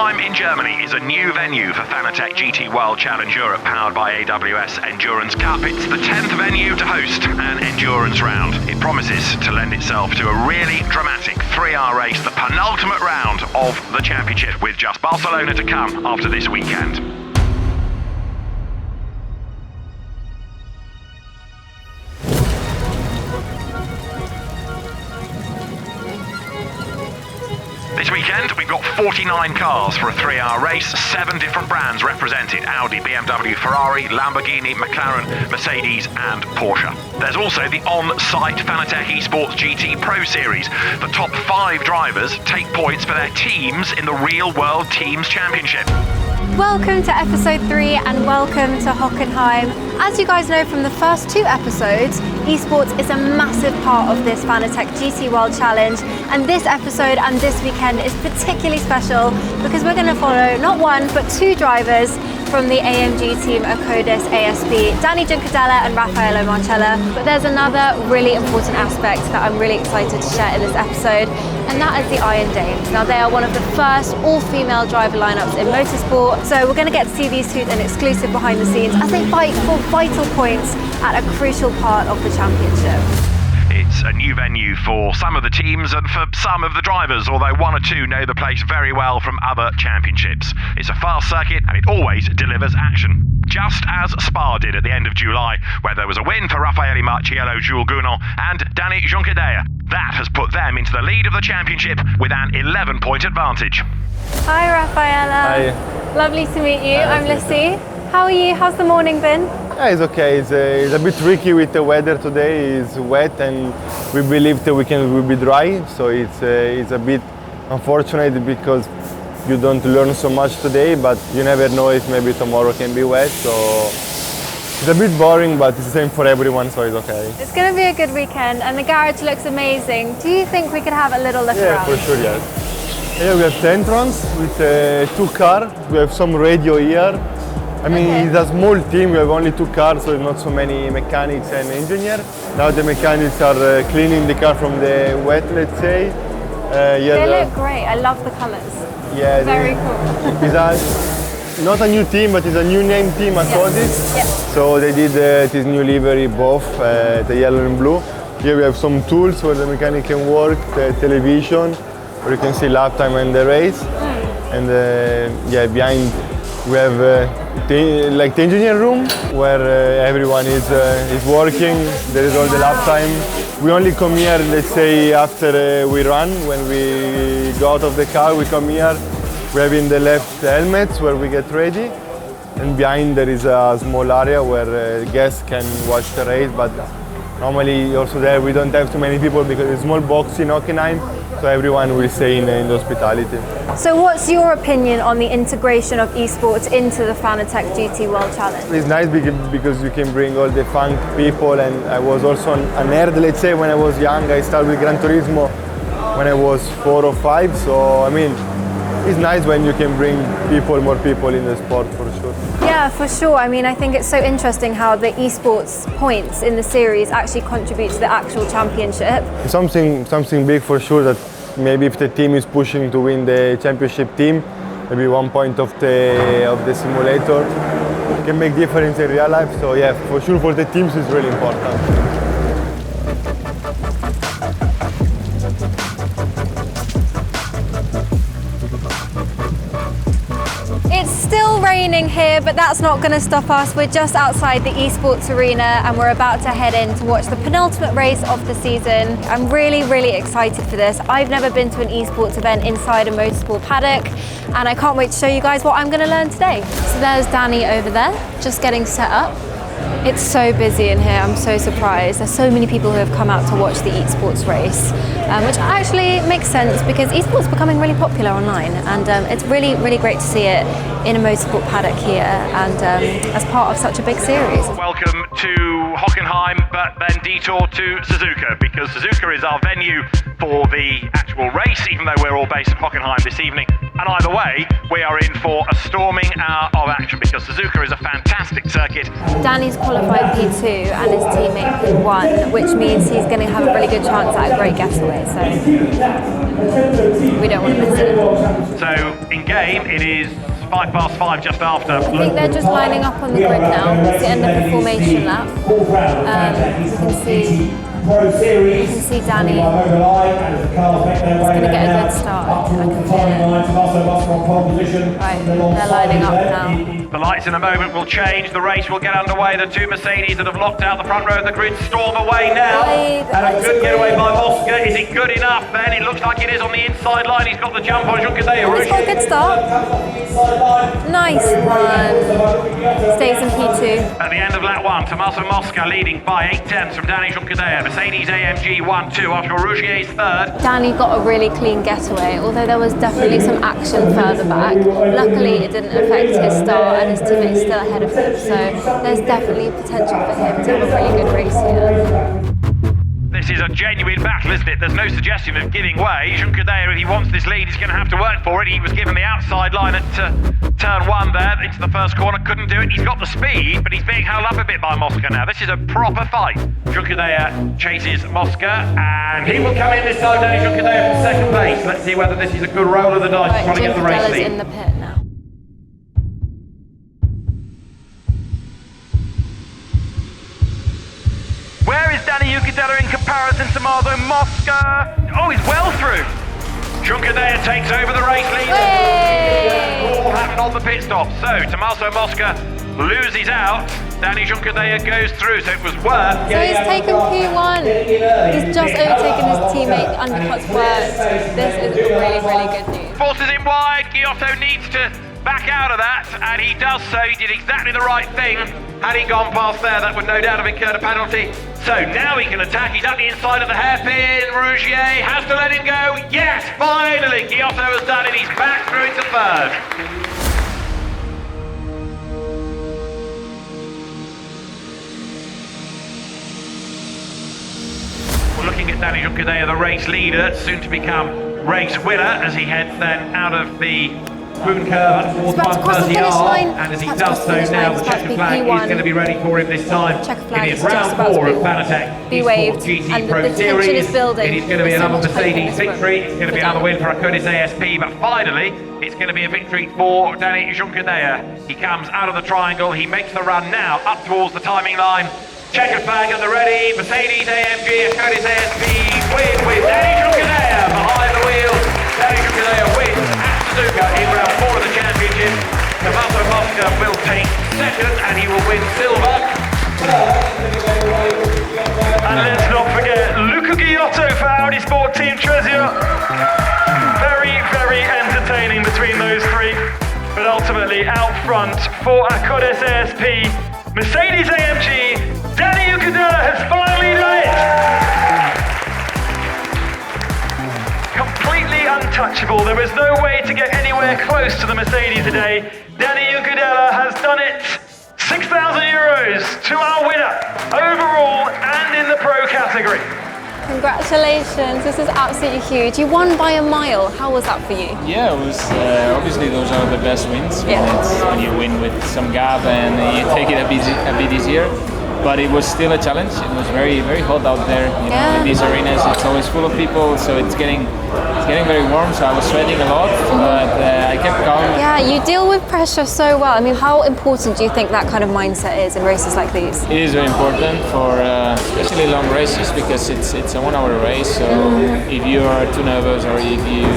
Hockenheim in Germany is a new venue for Fanatec GT World Challenge Europe powered by AWS Endurance Cup. It's the 10th venue to host an endurance round. It promises to lend itself to a really dramatic 3-hour race, the penultimate round of the championship, with just Barcelona to come after this weekend. This weekend, we've got 49 cars for a 3-hour race, 7 different brands represented: Audi, BMW, Ferrari, Lamborghini, McLaren, Mercedes and Porsche. There's also the on-site Fanatec Esports GT Pro Series. The top 5 drivers take points for their teams in the Real World Teams Championship. Welcome to episode 3 and welcome to Hockenheim. As you guys know from the first 2 episodes, esports is a massive part of this Fanatec GT World Challenge, and this episode and this weekend is particularly special because we're going to follow not 1 but 2 drivers from the AMG Team AKKodis ASP, Danny Juncadella and Raffaello Marcella. But there's another really important aspect that I'm really excited to share in this episode, and that is the Iron Dames. Now, they are one of the first all-female driver lineups in motorsport, so we're going to get to see these two in exclusive behind the scenes as they fight for vital points at a crucial part of the championship. It's a new venue for some of the teams and for some of the drivers, although 1 or 2 know the place very well from other championships. It's a fast circuit and it always delivers action. Just as Spa did at the end of July, where there was a win for Raffaele Marciello, Jules Gounon and Danny Juncadella. That has put them into the lead of the championship with an 11-point advantage. Hi Raffaella. Hi. Lovely to meet you. Hi, I'm Lizzie. How are you? How's the morning been? Yeah, it's okay. It's a bit tricky with the weather today. It's wet and we believe the weekend will be dry. So it's a bit unfortunate because you don't learn so much today, but you never know if maybe tomorrow can be wet. So it's a bit boring, but it's the same for everyone, so it's okay. It's going to be a good weekend and the garage looks amazing. Do you think we could have a little look around? Yeah, for sure, yes. Here we have the entrance with 2 cars. We have some radio here. I mean, It's a small team, we have only 2 cars, so not so many mechanics and engineers. Now the mechanics are cleaning the car from the wet, let's say. They look great, I love the colours. Yeah, very cool. It's not a new team, but it's a new name, Team AKKodis. Yes. So they did this new livery, both the yellow and blue. Here we have some tools where the mechanic can work, the television, where you can see lap time and the race. And behind we have the engineer room where everyone is working. There is all the lap time. We only come here, let's say, after we run. When we go out of the car, we come here. We have in the left helmets where we get ready. And behind there is a small area where guests can watch the race. But normally also there we don't have too many people because it's a small box in Hockenheim. So everyone will stay in the hospitality. So what's your opinion on the integration of esports into the Fanatec GT World Challenge? It's nice because you can bring all the fun people, and I was also a nerd, let's say, when I was young. I started with Gran Turismo when I was 4 or 5, so I mean, it's nice when you can bring more people in the sport, for sure. Yeah, for sure. I mean, I think it's so interesting how the esports points in the series actually contribute to the actual championship. Something big for sure, that maybe if the team is pushing to win the championship team, maybe 1 point of the simulator can make difference in real life. So yeah, for sure for the teams it's really important. It's still raining here, but that's not going to stop us. We're just outside the esports arena and we're about to head in to watch the penultimate race of the season. I'm really, really excited for this. I've never been to an esports event inside a motorsport paddock, and I can't wait to show you guys what I'm going to learn today. So there's Danny over there, just getting set up. It's so busy in here, I'm so surprised. There's so many people who have come out to watch the esports race, which actually makes sense because esports is becoming really popular online, and it's really, really great to see it in a motorsport paddock here and as part of such a big series. Welcome to Hockenheim, but then detour to Suzuka, because Suzuka is our venue for the actual race, even though we're all based in Hockenheim this evening. And either way, we are in for a storming hour of action, because Suzuka is a fantastic circuit. Danny's qualified P2 and his teammate P1, which means he's going to have a really good chance at a great getaway, so we don't want to miss it. So in game, it is 5:05 just after. I think they're just lining up on the grid now. It's the end of the formation lap. You can see Danny. He's going to get a good start. I can feel it. Right, they're lining up now. The lights in a moment will change. The race will get underway. The two Mercedes that have locked out the front row of the grid storm away now. And a good getaway by Mosca. Is it good enough then? It looks like it is on the inside line. He's got the jump on Juncadella. He's got a good start. Nice one. Stays in P2. At the end of lap 1, Tommaso Mosca leading by 8/10 from Danny Juncadella. Mercedes AMG 1-2 after Rougier's third. Danny got a really clean getaway, although there was definitely some action further back. Luckily, it didn't affect his start, and his teammate's still ahead of him, so there's definitely potential for him to have a really good race here. This is a genuine battle, isn't it? There's no suggestion of giving way. Juncadella, if he wants this lead, he's going to have to work for it. He was given the outside line at turn 1 there, into the first corner, couldn't do it. He's got the speed, but he's being held up a bit by Mosca now. This is a proper fight. Juncadella chases Mosca, and he will come in this time, Danny Juncadella for second place. Let's see whether this is a good roll of the dice, Right, trying to get the race lead. in the pit now. Where is Danny Juncadella in comparison to Tommaso Mosca? Oh, he's well through. Juncadella takes over the race lead. All happened on the pit stop. So Tommaso Mosca loses out. Danny Juncadella goes through, so it was worth. So he's taken P1. He's just overtaken his teammate. Undercut's worked. This is really, really good news. Forces him wide. Giotto needs to back out of that, and he does so. He did exactly the right thing. Had he gone past there, that would no doubt have incurred a penalty. So now he can attack. He's at the inside of the hairpin. Rougier has to let him go. Yes, finally, Giotto has done it. He's back through into third. We're looking at Danny Juncadella, the race leader, soon to become race winner, as he heads then out of the Boon curve up towards 130R, and as he does so now, the checkered flag is going to be ready for him this time. It is round 4 of Fanatec Esports GT Pro Series. It is going to be another Mercedes victory. It's going to be another win for AKKodis ASP, but finally, it's going to be a victory for Danny Juncadella. He comes out of the triangle. He makes the run now up towards the timing line. Checkered flag at the ready. Mercedes AMG AKKodis ASP win with Danny Juncadella behind the wheel. Danny Juncadella wins at Suzuka in round 4 of the championship. Tommaso Mosca will take second, and he will win silver. And let's not forget Luca Giotto for Audi Sport Team Trezia. Very, very entertaining between those three. But ultimately out front for AKKodis ASP, Mercedes AMG, Danny Juncadella has finally done it! Completely untouchable. There was no way to get anywhere close to the Mercedes today. Danny Juncadella has done it. 6,000 euros to our winner, overall and in the pro category. Congratulations, this is absolutely huge. You won by a mile. How was that for you? Yeah, it was obviously those are the best wins. Yeah. When you win with some gap and you take it a bit easier. But it was still a challenge. It was very, very hot out there. You know, in these arenas, it's always full of people, so it's getting very warm. So I was sweating a lot, but I kept calm. Yeah, you deal with pressure so well. I mean, how important do you think that kind of mindset is in races like these? It is very important for especially long races, because it's a 1 hour race. So if you are too nervous or if you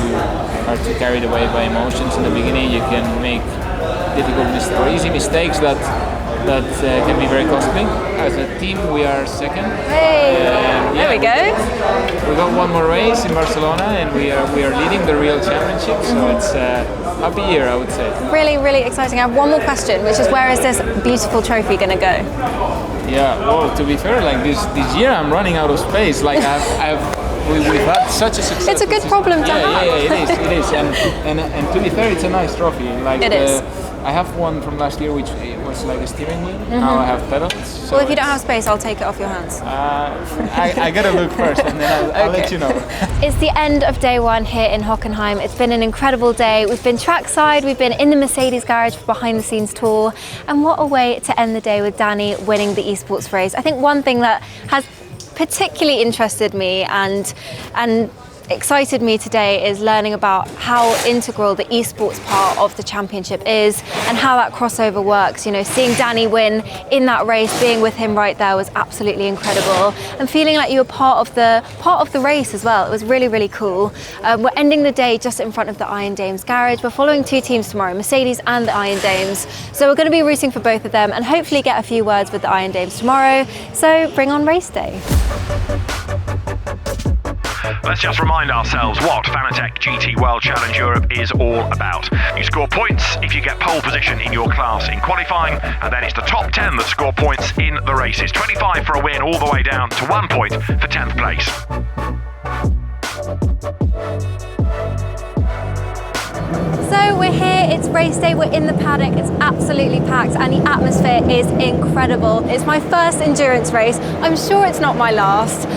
are too carried away by emotions in the beginning, you can make difficult or easy mistakes that can be very costly. As a team, we are second. Hey, there we go. We got one more race in Barcelona, and we are leading the real championship. So it's a happy year, I would say. Really, really exciting. I have one more question, which is, where is this beautiful trophy going to go? Yeah. Well, to be fair, like this year, I'm running out of space. Like we've had such a success. It's a good problem to have. Yeah, it is. And to be fair, it's a nice trophy. Like it is. I have one from last year, which was like a steering wheel. Now I have pedals. So Well, if you don't have space, I'll take it off your hands. I gotta look first, and then I'll let you know. It's the end of day one here in Hockenheim. It's been an incredible day. We've been trackside, we've been in the Mercedes garage for behind the scenes tour, and what a way to end the day with Danny winning the esports race. I think one thing that has particularly interested me and excited me today is learning about how integral the esports part of the championship is and how that crossover works. You know, seeing Danny win in that race, being with him right there was absolutely incredible, and feeling like you were part of the race as well. It was really, really cool. We're ending the day just in front of the Iron Dames garage. We're following two teams tomorrow, Mercedes and the Iron Dames, so we're going to be rooting for both of them and hopefully get a few words with the Iron Dames tomorrow. So bring on race day. Let's just remind ourselves what Fanatec GT World Challenge Europe is all about. You score points if you get pole position in your class in qualifying, and then it's the top 10 that score points in the races. 25 for a win all the way down to 1 point for 10th place. So we're here, it's race day, we're in the paddock, it's absolutely packed and the atmosphere is incredible. It's my first endurance race, I'm sure it's not my last.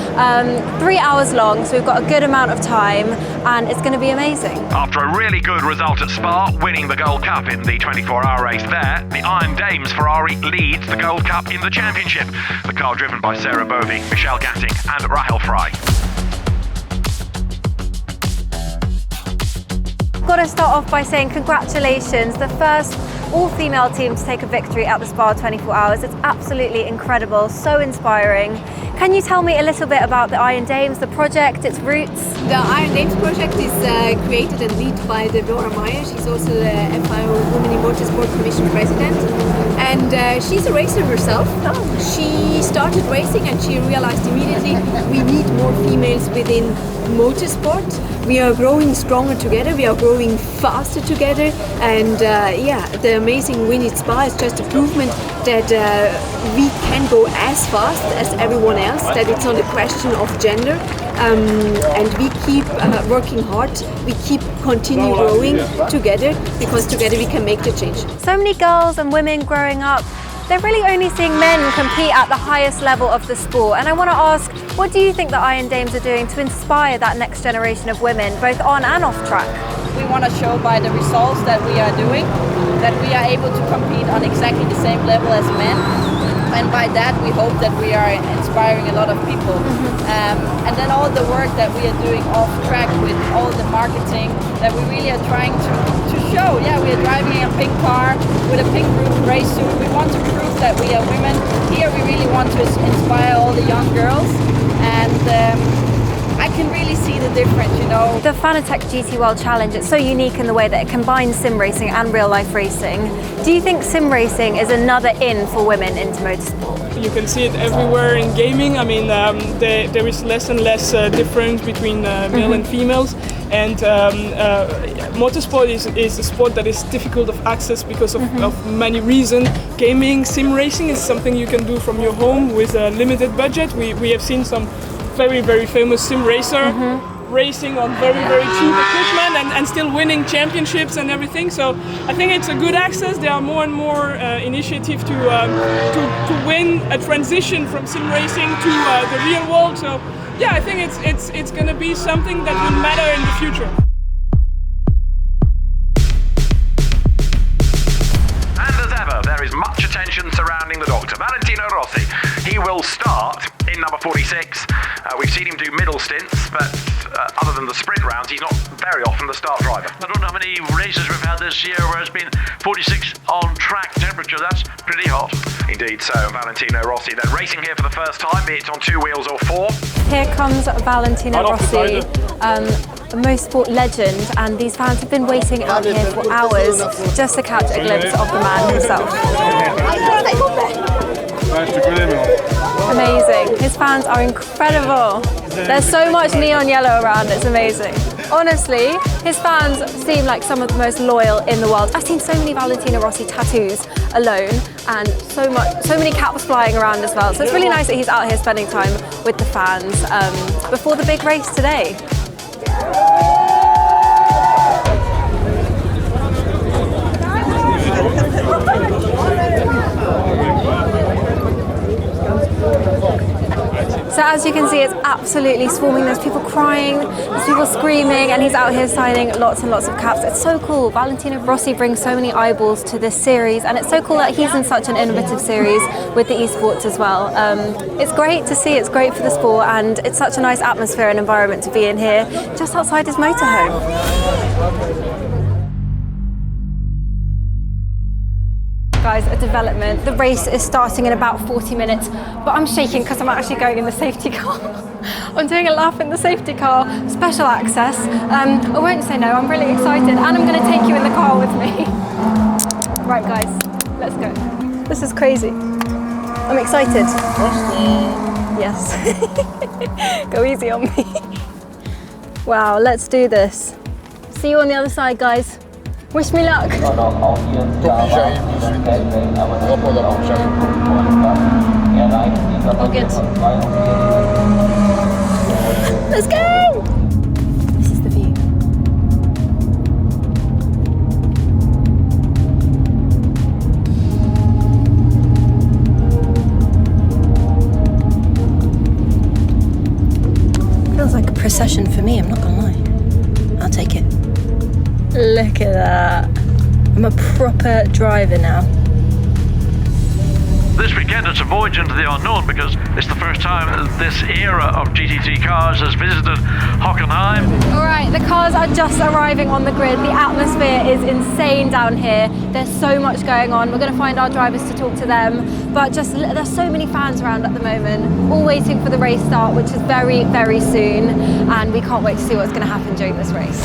3 hours long, so we've got a good amount of time and it's going to be amazing. After a really good result at Spa, winning the Gold Cup in the 24-hour race there, the Iron Dames Ferrari leads the Gold Cup in the championship. The car driven by Sarah Bovey, Michelle Gatting and Rahel Fry. Got to start off by saying congratulations, the first all-female team to take a victory at the Spa 24 Hours. It's absolutely incredible, so inspiring. Can you tell me a little bit about the Iron Dames, the project, its roots? The Iron Dames project is created and led by Deborah Meyer. She's also the FIO Women in Motorsport Commission President. And she's a racer herself. She started racing and she realized immediately we need more females within motorsport. We are growing stronger together, we are growing faster together, and the amazing win at Spa is just a provement that we can go as fast as everyone else, that it's not a question of gender, and we keep working hard, we keep continue growing together, because together we can make the change. So many girls and women growing up, they're really only seeing men compete at the highest level of the sport. And I want to ask, what do you think the Iron Dames are doing to inspire that next generation of women, both on and off track? We want to show by the results that we are doing, that we are able to compete on exactly the same level as men. And by that we hope that we are inspiring a lot of people. And then all the work that we are doing off track with all the marketing, that we really are trying to show. Yeah, we are driving a pink car with a pink race suit. We want to prove that we are women. Here we really want to inspire all the young girls, and I can really see the difference, you know. The Fanatec GT World Challenge, it's so unique in the way that it combines sim racing and real life racing. Do you think sim racing is another in for women into motorsport? You can see it everywhere in gaming. I mean, there is less and less difference between male and females, and motorsport is a sport that is difficult of access because of many reasons. Gaming, sim racing is something you can do from your home with a limited budget. We have seen some very, very famous sim racer racing on very, very cheap equipment and still winning championships and everything. So I think it's a good access. There are more and more initiatives to win a transition from sim racing to the real world. So yeah, I think it's going to be something that will matter in the future. And as ever, there is much attention surrounding the doctor, Valentino Rossi. He will start in number 46. We've seen him do middle stints, but other than the sprint rounds, he's not very often the start driver. I don't know how many races we've had this year where it's been 46 on track temperature. That's pretty hot. Indeed so, Valentino Rossi then racing here for the first time, be it on 2 wheels or 4. Here comes Valentino Rossi, a motorsport legend, and these fans have been waiting out here for hours just to catch a glimpse of the man himself. Amazing. His fans are incredible. There's so much neon yellow around, it's amazing. Honestly, his fans seem like some of the most loyal in the world. I've seen so many Valentino Rossi tattoos alone, and so many caps flying around as well. So it's really nice that he's out here spending time with the fans before the big race today. as you can see, it's absolutely swarming. There's people crying, there's people screaming, and he's out here signing lots and lots of caps. It's so cool. Valentino Rossi brings so many eyeballs to this series, and it's so cool that he's in such an innovative series with the esports as well. It's great to see, it's great for the sport, and it's such a nice atmosphere and environment to be in here, just outside his motorhome. Guys, a development. The race is starting in about 40 minutes, but I'm shaking because I'm actually going in the safety car. I'm doing a lap in the safety car, special access. I won't say no, I'm really excited, and I'm going to take you in the car with me. Right guys, let's go. This is crazy. I'm excited. Yes. Go easy on me. Wow, let's do this. See you on the other side, guys. Wish me luck. All good. Let's go! This is the view. Feels like a procession for me, I'm not gonna lie. I'll take it. Look at that. I'm a proper driver now. This weekend it's a voyage into the unknown because it's the first time this era of GT3 cars has visited Hockenheim. All right, the cars are just arriving on the grid. The atmosphere is insane down here. There's so much going on. We're going to find our drivers to talk to them, but just there's so many fans around at the moment, all waiting for the race start, which is very, very soon, and we can't wait to see what's going to happen during this race.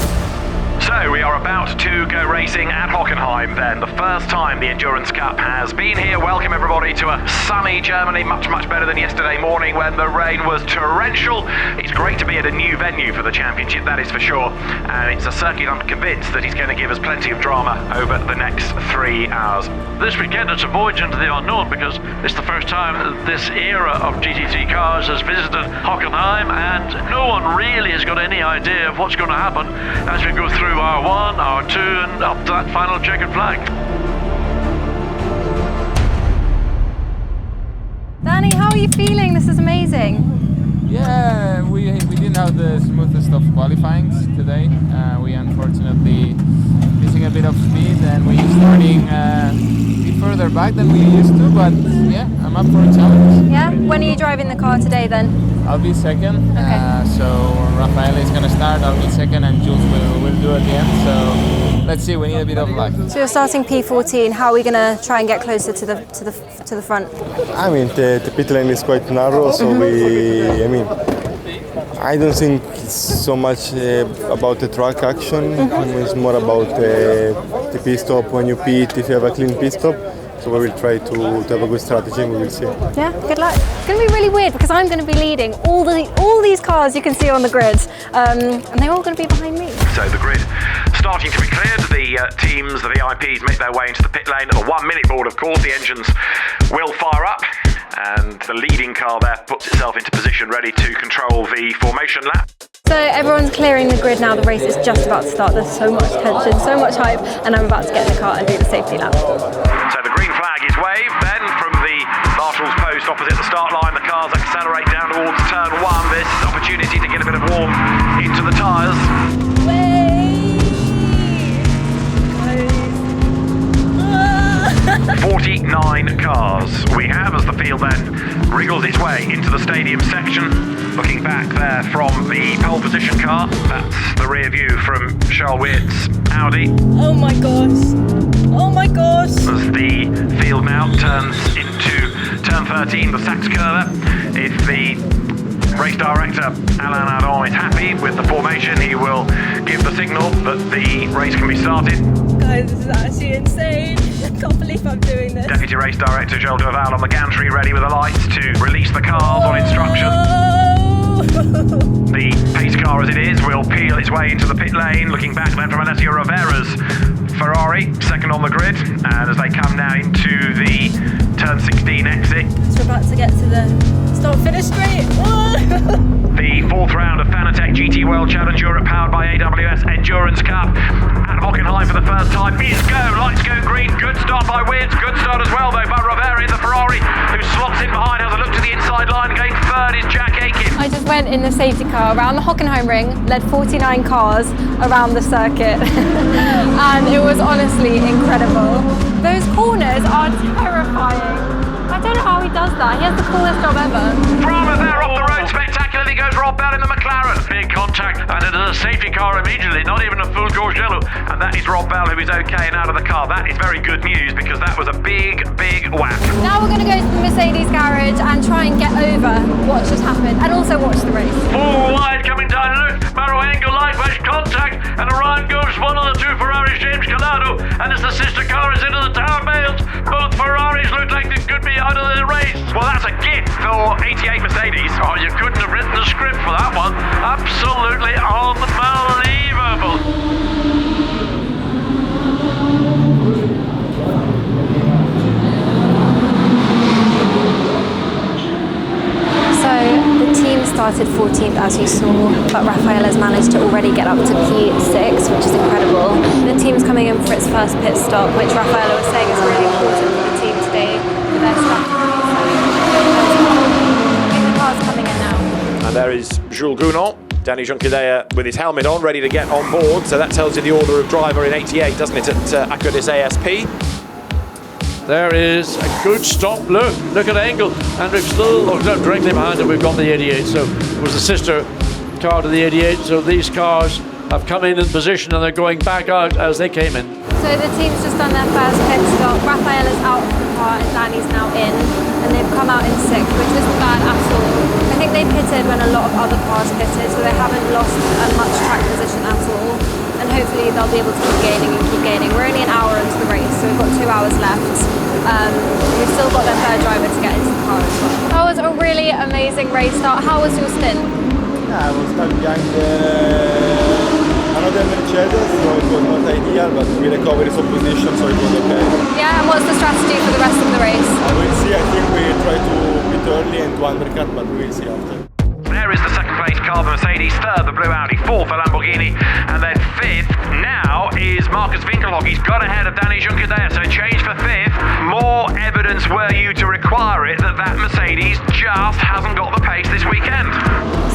So we are about to go racing at Hockenheim then. The first time the Endurance Cup has been here. Welcome everybody to a sunny Germany, much better than yesterday morning when the rain was torrential. It's great to be at a new venue for the championship, that is for sure. And it's a circuit I'm convinced that he's going to give us plenty of drama over the next 3 hours. This weekend it's a voyage into the unknown because it's the first time this era of GT3 cars has visited Hockenheim, and no one really has got any idea of what's going to happen as we go through R1, R2 and up to that final checkered flag. Danny, how are you feeling? This is amazing. Yeah, we didn't have the smoothest of qualifying today. We unfortunately missing a bit of speed, and we're starting a bit further back than we used to, but yeah, I'm up for a challenge. Yeah? When are you driving the car today then? I'll be second. Okay. So Rafael is going to start, I'll be second, and Jules will do at the end. So let's see, we need a bit of luck. So you're starting P14. How are we going to try and get closer to the front? I mean, the pit lane is quite narrow, so I don't think it's so much about the track action. It's more about the pit stop when you pit, if you have a clean pit stop. So we will try to have a good strategy, and we will see. Yeah, good luck. It's going to be really weird because I'm going to be leading all these cars you can see on the grid, and they're all going to be behind me. So the grid starting to be cleared. The teams, the VIPs, make their way into the pit lane at the 1 minute board, of course. The engines will fire up, and the leading car there puts itself into position ready to control the formation lap. So everyone's clearing the grid now. The race is just about to start. There's so much tension, so much hype, and I'm about to get in the car and do the safety lap. So the green flag is waved. Then from the marshal's post opposite the start line, the cars accelerate down towards turn 1. This opportunity to get a bit of warm into the tyres. 49 cars we have as the field then wriggles its way into the stadium section. Looking back there from the pole position car, that's the rear view from Charles Weirt's Audi. Oh my gosh. Oh my gosh. As the field now turns into turn 13, the Sachs curve. If the race director Alain Adam is happy with the formation, he will give the signal that the race can be started. Guys, this is actually insane. I can't believe I'm doing this. Deputy race director Joel Duval on the gantry, ready with the lights to release the cars on instruction. The pace car as it is will peel its way into the pit lane, looking back then from Alessio Rivera's Ferrari, second on the grid, and as they come now into the turn 16 exit. So we're about to get to the start-finish straight. The fourth round of Fanatec GT World Challenge Europe powered by AWS Endurance Cup at Hockenheim for the first time is go. Lights go green. Good start by Wins. Good start as well though by Roveri, the Ferrari, who slots in behind, has a look to the inside line. Going third is Jack Aiken. I just went in the safety car around the Hockenheim ring, led 49 cars around the circuit, and it was honestly incredible. Those corners are terrifying. I don't know how he does that. He has the coolest job ever. Brahma there off the road spectacularly goes Rob Bell in the McLaren. Big contact and into the safety car immediately, not even a full George yellow. And that is Rob Bell, who is okay and out of the car. That is very good news because that was a big, big whack. Now we're going to go to the Mercedes garage and try and get over what just happened and also watch the race. Full wide coming down, look, Maro Engel live edge contact, and around goes one of the two Ferraris, James Calado, and as the sister car is into the tower bales, both Ferraris look like they could be out of the race. Well, that's a gift for 88 Mercedes. Oh, you couldn't have written the script for that one. Absolutely unbelievable. So the team started 14th as you saw, but Raphael has managed to already get up to P6, which is incredible. The team's coming in for its first pit stop, which Raphael was saying is really important for the team today for their strategy. So the car's coming in now. And there is Jules Gounon, Danny Juncadea with his helmet on, ready to get on board. So that tells you the order of driver in 88, doesn't it, at AKKodis ASP? There is a good stop. Look at Engel, and we've still looked up directly behind it. We've got the 88, so it was the sister car to the 88. So these cars have come in position and they're going back out as they came in. So the team's just done their first pit stop. Raphael is out of the car and Danny's now in, and they've come out in 6th, which isn't bad at all. I think they pitted when a lot of other cars pitted, so they haven't lost much track position at all. And hopefully they'll be able to keep gaining and keep gaining. We're only an hour into the race, so we've got 2 hours left. We've still got their third driver to get into the car as well. That was a really amazing race start. How was your stint? Yeah, I was stuck behind another Mercedes, so it was not ideal, but we recovered some position, so it was okay. Yeah, and what's the strategy for the rest of the race? We'll see. I think we try to pit early and to undercut, but we'll see after. There is the second place car, the Mercedes, third the blue Audi, fourth the Lamborghini, and then fifth now is Marcus Winkelhock. He's got ahead of Danny Juncadea, so change for fifth. More evidence were you to require it that Mercedes just hasn't got the pace this weekend.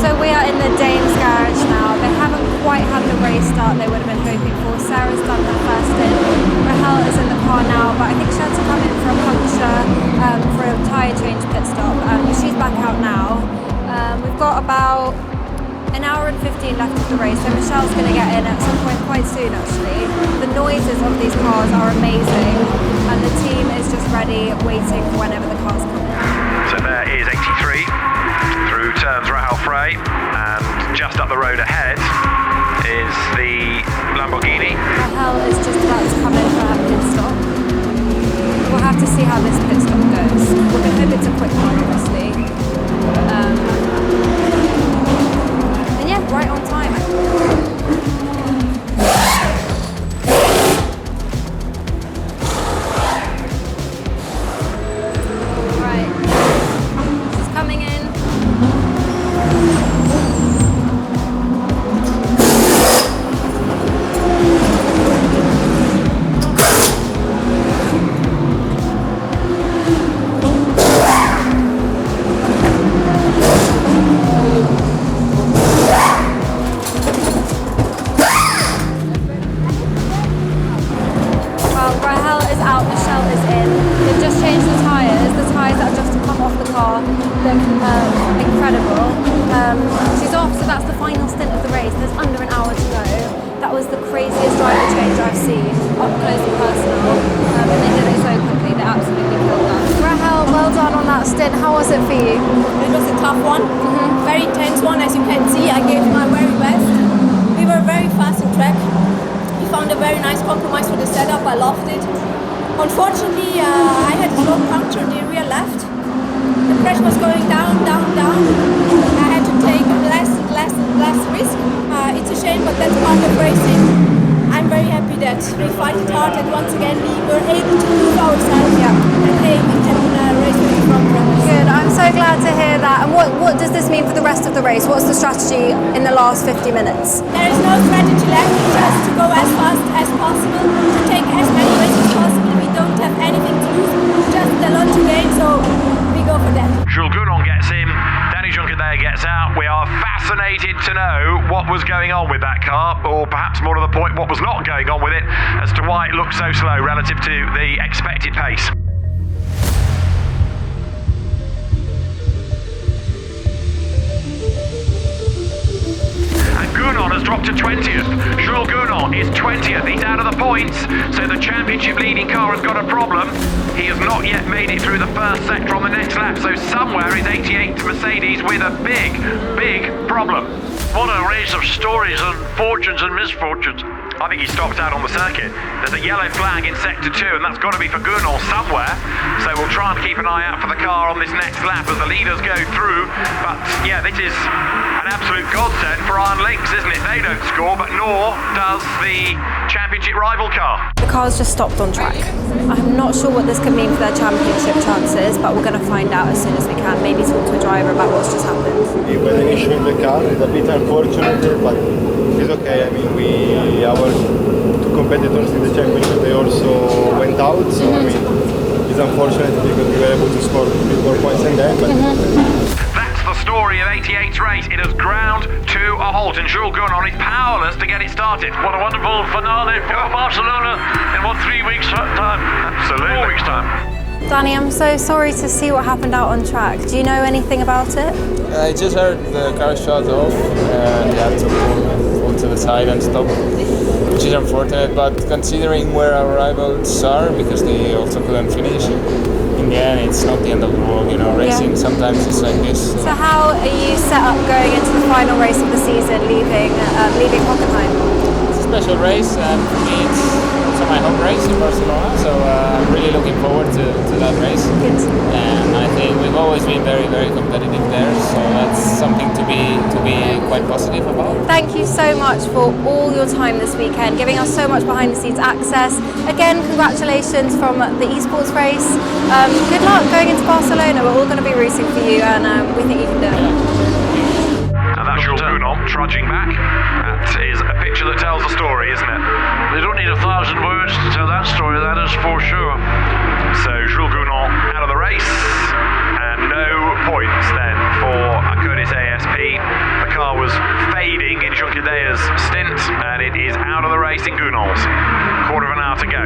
So we are in the Danes garage now. They haven't quite had the race start they would have been hoping for. Sarah's done her first stint. Rahel is in the car now, but I think she had to come in for a puncture for a tyre change pit stop. She's back out now. We've got about an hour and 15 left of the race, so Michelle's going to get in at some point quite soon actually. The noises of these cars are amazing, and the team is just ready, waiting for whenever the cars come in. So there is 83 through turns Rahel Frey, and just up the road ahead is the Lamborghini. Rahel is just about to come in for her pit stop. We'll have to see how this pit stop goes. We're going to hope it's a quick one, obviously. And yeah, right on time. Right, she's coming in. Incredible. She's off, so that's the final stint of the race. There's under an hour to go. That was the craziest driver change I've seen, up close and personal. And they did it so quickly, they absolutely killed that. Rahel, well done on that stint. How was it for you? It was a tough one, very intense one, as you can see. I gave my very best. We were very fast in track. We found a very nice compromise for the setup. I loved it. Unfortunately, I had a slow puncture in the rear left. The pressure was going down, down, down. I had to take less risk. It's a shame, but that's part of racing. I'm very happy that we fight it hard and once again we were able to prove ourselves. Yeah. And hey, we can so glad to hear that. And what does this mean for the rest of the race? What's the strategy in the last 50 minutes? There is no strategy left, just to go as fast as possible, to take as many races as possible. We don't have anything to lose, just a lot to gain, so we go for that. Jules Gounon gets in, Danny Juncker gets out. We are fascinated to know what was going on with that car, or perhaps more to the point, what was not going on with it, as to why it looked so slow relative to the expected pace. And Gounon has dropped to 20th. Jules Gounon is 20th. He's out of the points, so the championship leading car has got a problem. He has not yet made it through the first sector on the next lap, so somewhere is 88 Mercedes with a big, big problem. What a race of stories and fortunes and misfortunes. I think he stopped out on the circuit. There's a yellow flag in sector 2, and that's got to be for Gounon somewhere. So we'll try and keep an eye out for the car on this next lap as the leaders go through. But yeah, this is an absolute godsend for Iron Lynx, isn't it? They don't score, but nor does the championship rival car. The car's just stopped on track. I'm not sure what this could mean for their championship chances, but we're going to find out as soon as we can. Maybe talk to a driver about what's just happened. We had an issue in the car. It's a bit unfortunate, but it's okay. I mean, our two competitors in the championship, they also went out. So I mean, it's unfortunate because we were able to score a bit more points than them. But That's the story of 88's race. It has ground to a halt, and Jules Gounon is powerless to get it started. What a wonderful finale for Barcelona in 3 weeks' time? Absolutely. 4 weeks' time. Danny, I'm so sorry to see what happened out on track. Do you know anything about it? I just heard the car shut off and they had to pull to the side and stop, which is unfortunate, but considering where our rivals are, because they also couldn't finish, in the end it's not the end of the world, you know, racing sometimes it's like this. So how are you set up going into the final race of the season, leaving Hockenheim? It's a special race, and for me it's also my home race in Barcelona, so I'm really looking forward to that race. Good. And I think we've always been very, very competitive there, so that's something to be quite positive about. Thank you so much for all your time this weekend, giving us so much behind the scenes access. Again, congratulations from the Esports race. Good luck going into Barcelona. We're all going to be rooting for you, and we think you can do it. And that's Jules Gounon trudging back. That is a picture that tells a story, isn't it? They don't need 1,000 words to tell that story, that is for sure. So Jules Gounon out of the race, and no points then for AKKodis ASP. The car was fading in Junqueira's stint, and it is out of the race in Gounon's. Quarter of an hour to go.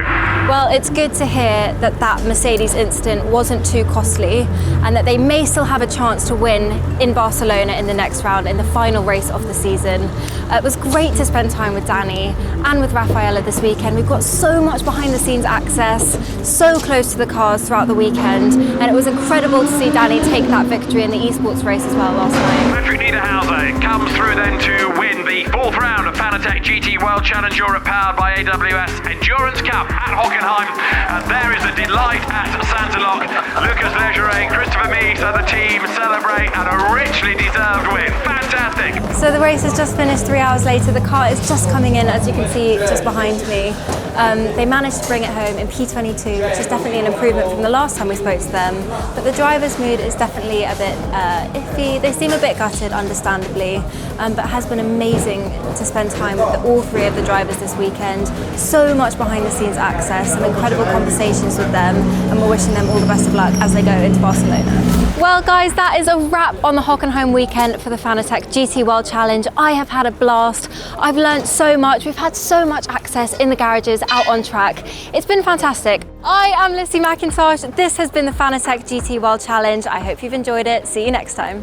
Well, it's good to hear that Mercedes incident wasn't too costly, and that they may still have a chance to win in Barcelona in the next round, in the final race of the season. It was great to spend time with Danny and with Rafaela this weekend. We've got so much behind the scenes access, so close to the cars throughout the weekend, and it was incredible to see Danny take that victory in the Esports race as well last night. Patrick Niederhauser comes through then to win the fourth round of Fanatec GT World Challenge Europe powered by AWS Endurance Cup at Hockenheim. And there is the delight at Saint-Deloc. Lucas Legeret, Christopher Mees and the team celebrate at a richly deserved win. Fantastic. So the race has just finished 3 hours later. The car is just coming in, as you can see just behind me. They managed to bring it home in P22, which is definitely an improvement from the last time we spoke to them. But the driver's mood is definitely a bit iffy. They seem a bit gutted, understandably, but it has been amazing to spend time with all three of the drivers this weekend. So much behind the scenes access, some incredible conversations with them, and we're wishing them all the best of luck as they go into Barcelona. Well guys, that is a wrap on the Hockenheim weekend for the Fanatec GT World Challenge. I have had a blast. I've learnt so much. We've had so much access in the garages, out on track. It's been fantastic. I am Lizzie Mackintosh. This has been the Fanatec GT World Challenge. I hope you've enjoyed it. See you next time.